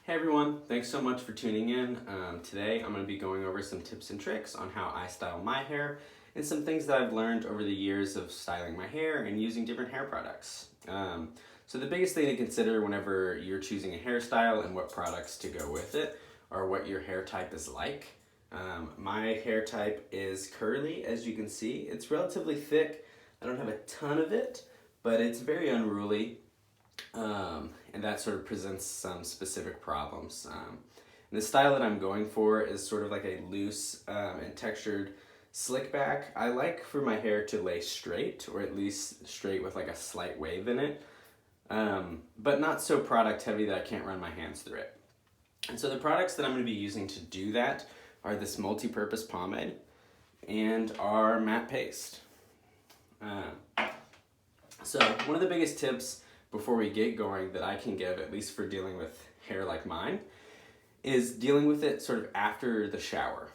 Hey everyone, thanks so much for tuning in. Today I'm going to be going over some tips and tricks on how I style my hair and some things that I've learned over the years of styling my hair and using different hair products. So the biggest thing to consider whenever you're choosing a hairstyle and what products to go with it are what your hair type is like. My hair type is curly, as you can see. It's relatively thick. I don't have a ton of it, but it's very unruly. And that sort of presents some specific problems. And the style that I'm going for is sort of like a loose and textured slick back. I like for my hair to lay straight, or at least straight with like a slight wave in it, but not so product heavy that I can't run my hands through it. And so the products that I'm going to be using to do that are this multi-purpose pomade and our matte paste. So one of the biggest tips before we get going that I can give, at least for dealing with hair like mine, is dealing with it sort of after the shower.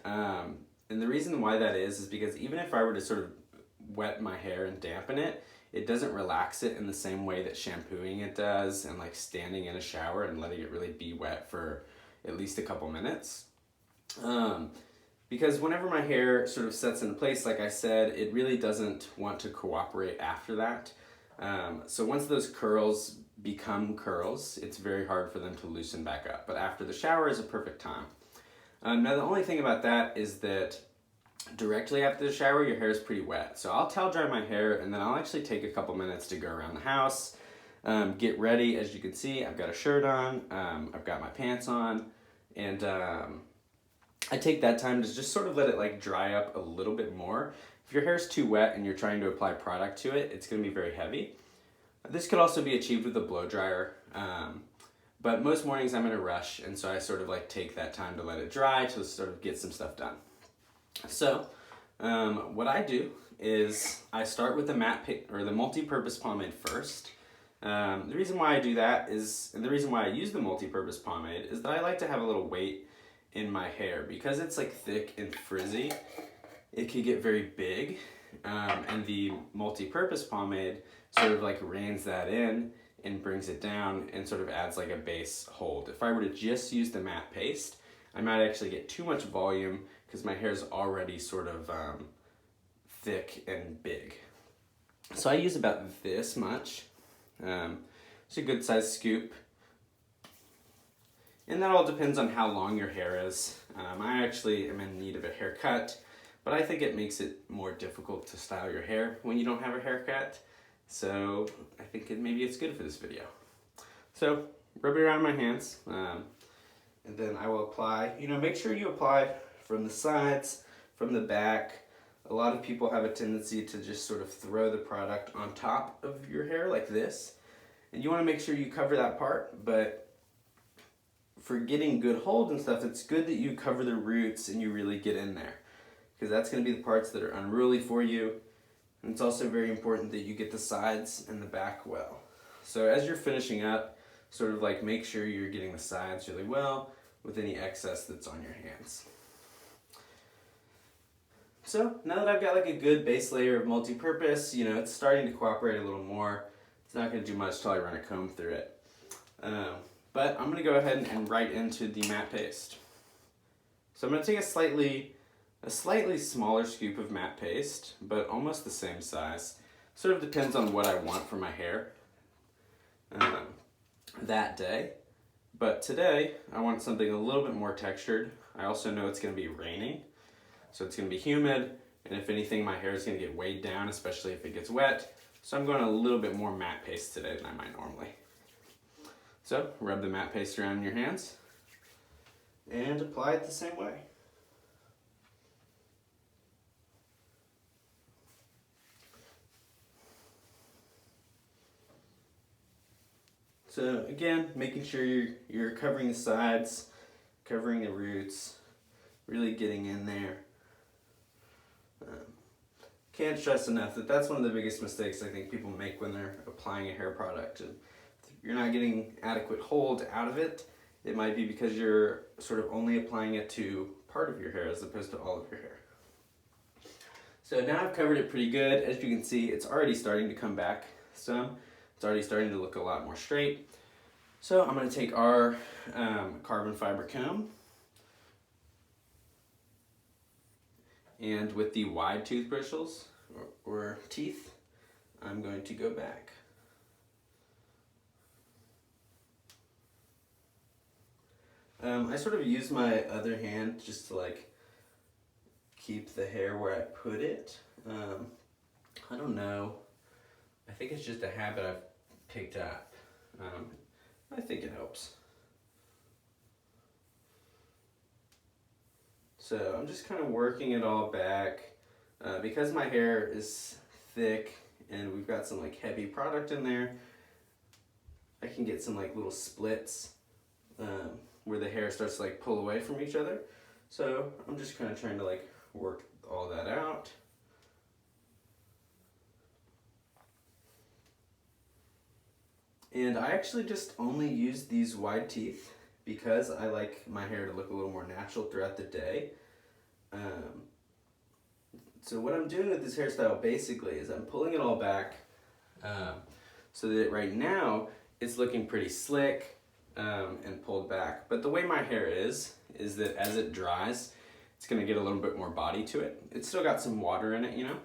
And the reason why that is because even if I were to sort of wet my hair and dampen it, it doesn't relax it in the same way that shampooing it does and like standing in a shower and letting it really be wet for at least a couple minutes. Because whenever my hair sort of sets into place, like I said, it really doesn't want to cooperate after that. So once those curls become curls, it's very hard for them to loosen back up. But after the shower is a perfect time. Now the only thing about that is that directly after the shower, your hair is pretty wet. So I'll towel dry my hair and then I'll actually take a couple minutes to go around the house, get ready. As you can see, I've got a shirt on, I've got my pants on, and I take that time to just sort of let it like dry up a little bit more. If your hair is too wet and you're trying to apply product to it, it's going to be very heavy. This could also be achieved with a blow dryer, but most mornings I'm in a rush, and so I sort of like take that time to let it dry to sort of get some stuff done. So what I do is I start with the the multi-purpose pomade first. The reason why I do that is, and the reason why I use the multi-purpose pomade is that I like to have a little weight in my hair because it's like thick and frizzy. It can get very big, and the multi-purpose pomade sort of like reins that in and brings it down and sort of adds like a base hold. If I were to just use the matte paste, I might actually get too much volume because my hair is already sort of thick and big. So I use about this much. It's a good size scoop. And that all depends on how long your hair is. I actually am in need of a haircut, but I think it makes it more difficult to style your hair when you don't have a haircut. So I think maybe it's good for this video. So rub it around my hands, and then I will apply. Make sure you apply from the sides, from the back. A lot of people have a tendency to just sort of throw the product on top of your hair like this. And you want to make sure you cover that part, but for getting good hold and stuff, it's good that you cover the roots and you really get in there, because that's going to be the parts that are unruly for you. And it's also very important that you get the sides and the back well. So as you're finishing up, sort of like make sure you're getting the sides really well with any excess that's on your hands. So now that I've got like a good base layer of multi-purpose, it's starting to cooperate a little more. It's not going to do much till I run a comb through it. But I'm going to go ahead and right into the matte paste. So I'm going to take a slightly smaller scoop of matte paste, but almost the same size. Sort of depends on what I want for my hair that day. But today, I want something a little bit more textured. I also know it's going to be raining, so it's going to be humid, and if anything, my hair is going to get weighed down, especially if it gets wet. So I'm going a little bit more matte paste today than I might normally. So rub the matte paste around in your hands and apply it the same way. So again, making sure you're covering the sides, covering the roots, really getting in there. Can't stress enough that that's one of the biggest mistakes I think people make when they're applying a hair product. And if you're not getting adequate hold out of it, it might be because you're sort of only applying it to part of your hair as opposed to all of your hair. So now I've covered it pretty good. As you can see, it's already starting to come back some. It's already starting to look a lot more straight. So I'm going to take our carbon fiber comb, and with the wide tooth bristles or teeth, I'm going to go back. I sort of use my other hand just to like keep the hair where I put it. I don't know. I think it's just a habit I've picked up. I think it helps. So I'm just kind of working it all back. Because my hair is thick and we've got some like heavy product in there, I can get some like little splits where the hair starts to like pull away from each other. So I'm just kind of trying to like work all that out. And I actually just only use these wide teeth because I like my hair to look a little more natural throughout the day. So what I'm doing with this hairstyle basically is I'm pulling it all back so that right now it's looking pretty slick and pulled back. But the way my hair is that as it dries, it's gonna get a little bit more body to it. It's still got some water in it, you know?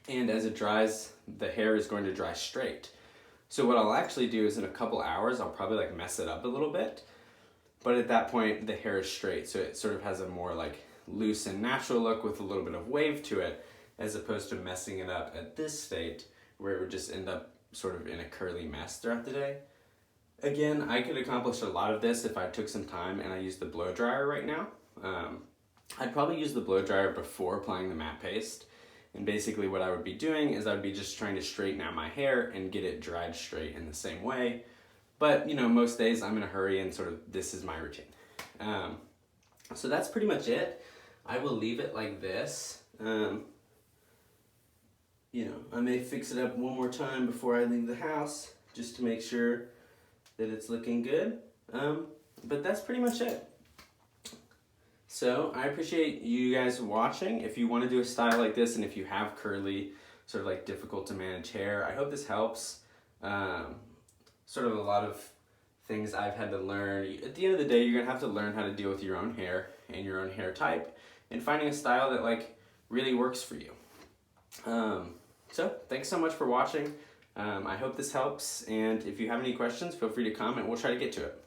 And as it dries, the hair is going to dry straight. So what I'll actually do is in a couple hours, I'll probably like mess it up a little bit. But at that point, the hair is straight. So it sort of has a more like loose and natural look with a little bit of wave to it, as opposed to messing it up at this state where it would just end up sort of in a curly mess throughout the day. Again, I could accomplish a lot of this if I took some time and I used the blow dryer right now. I'd probably use the blow dryer before applying the matte paste. And basically what I would be doing is I'd be just trying to straighten out my hair and get it dried straight in the same way. But, you know, most days I'm in a hurry and sort of this is my routine. So that's pretty much it. I will leave it like this. You know, I may fix it up one more time before I leave the house just to make sure that it's looking good. But that's pretty much it. So I appreciate you guys watching. If you want to do a style like this and if you have curly, sort of like difficult to manage hair, I hope this helps. Sort of a lot of things I've had to learn. At the end of the day, you're going to have to learn how to deal with your own hair and your own hair type and finding a style that like really works for you. So thanks so much for watching. I hope this helps, and if you have any questions, feel free to comment. We'll try to get to it.